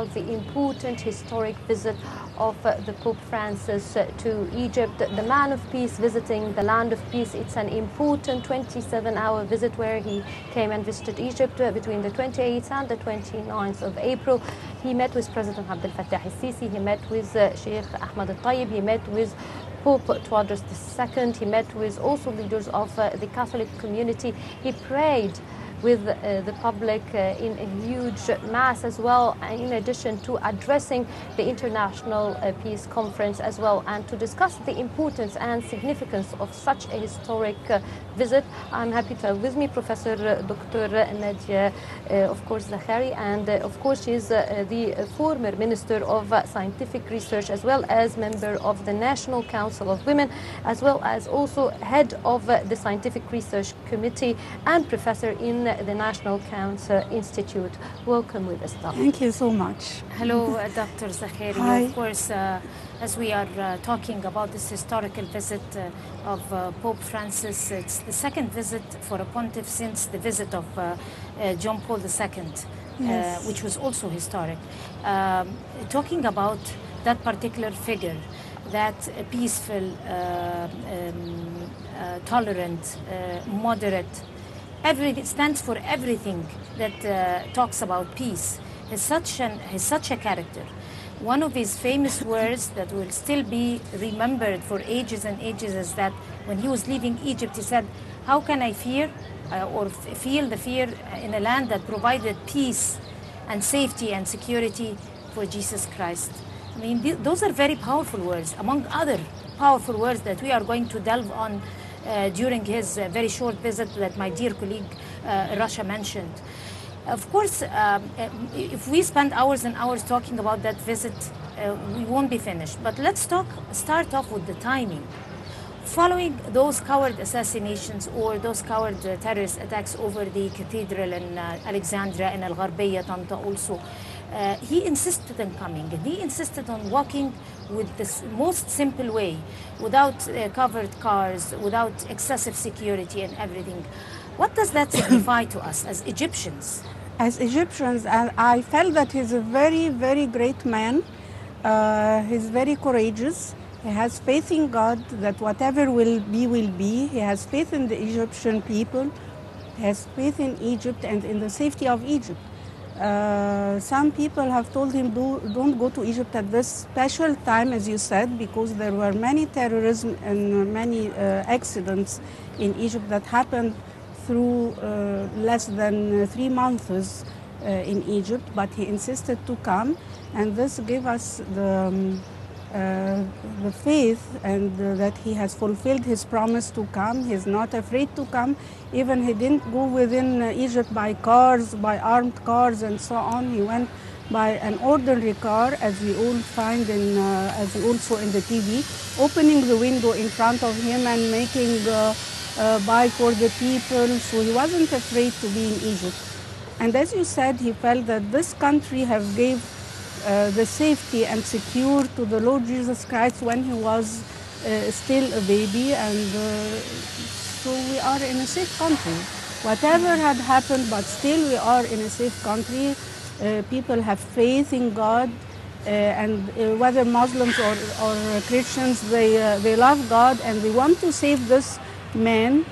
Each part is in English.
the important historic visit of the Pope Francis to Egypt, the man of peace visiting the land of peace. It's an important 27-hour visit where he came and visited Egypt between the 28th and the 29th of April. He met with President Abdel Fattah al-Sisi, he met with Sheikh Ahmed al-Tayyib, he met with Pope Tawadros II, he met with also leaders of the Catholic community. He prayed with the public in a huge mass as well, and in addition to addressing the International Peace Conference as well, and to discuss the importance and significance of such a historic visit. I'm happy to have with me Professor Dr. Nadia, of course, Zakhari, and of course she's the former Minister of Scientific Research, as well as member of the National Council of Women, as well as also head of the Scientific Research Committee and professor in the National Cancer Institute. Welcome with us, Doctor. Thank you so much. Hello, Dr. Zakhari. Hi. Of course, as we are talking about this historical visit of Pope Francis, it's the second visit for a pontiff since the visit of John Paul II, Yes. which was also historic. Talking about that particular figure, that peaceful, tolerant, moderate, everything stands for everything that talks about peace. He's such a character. One of his famous words that will still be remembered for ages and ages is that when he was leaving Egypt, he said, "How can I fear or feel the fear in a land that provided peace and safety and security for Jesus Christ?" I mean, those are very powerful words, among other powerful words that we are going to delve on during his very short visit that my dear colleague Rasha mentioned. Of course, if we spend hours and hours talking about that visit, we won't be finished. But let's start off with the timing. Following those coward assassinations or those coward terrorist attacks over the cathedral in Alexandria and Al-Gharbiya, Tanta also, he insisted on coming, and he insisted on walking with the most simple way, without covered cars, without excessive security and everything. What does that signify to us as Egyptians? As Egyptians, I felt that he's a very, very great man. He's very courageous. He has faith in God that whatever will be, will be. He has faith in the Egyptian people. He has faith in Egypt and in the safety of Egypt. Some people have told him, don't go to Egypt at this special time, as you said, because there were many terrorism and many accidents in Egypt that happened through less than 3 months in Egypt, but he insisted to come, and this gave us the faith and that he has fulfilled his promise to come. He's not afraid to come. Even he didn't go within Egypt by cars, by armed cars and so on. He went by an ordinary car, as we all find in, as we also in the TV, opening the window in front of him and making buy for the people. So he wasn't afraid to be in Egypt. And as you said, he felt that this country have gave the safety and secure to the Lord Jesus Christ when he was still a baby, and so we are in a safe country. Whatever had happened, but still we are in a safe country. People have faith in God, and whether Muslims or Christians, they love God and they want to save this man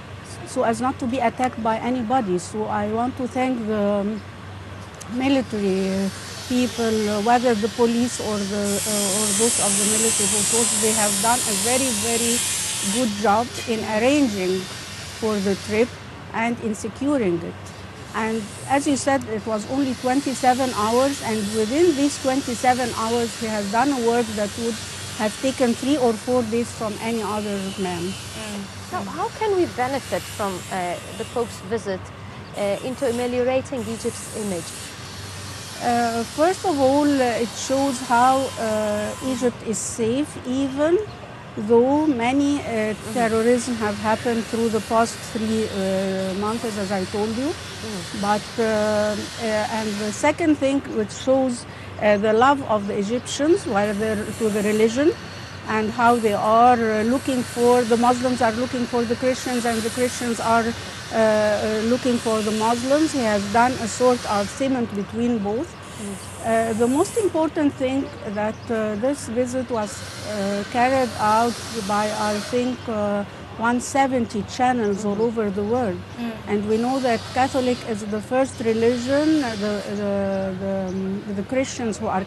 so as not to be attacked by anybody. So I want to thank the military people, whether the police or those of the military forces. They have done a very, very good job in arranging for the trip and in securing it. And as you said, it was only 27 hours, and within these 27 hours he has done a work that would have taken 3 or 4 days from any other man. So how can we benefit from the Pope's visit into ameliorating Egypt's image? First of all, it shows how Egypt is safe, even though many terrorism have happened through the past 3 months, as I told you. But and the second thing, which shows the love of the Egyptians, whether to the religion, and how they are looking for, the Muslims are looking for the Christians, and the Christians are looking for the Muslims. He has done a sort of cement between both. The most important thing that this visit was carried out by, I think, 170 channels all over the world. And we know that Catholic is the first religion, the Christians who are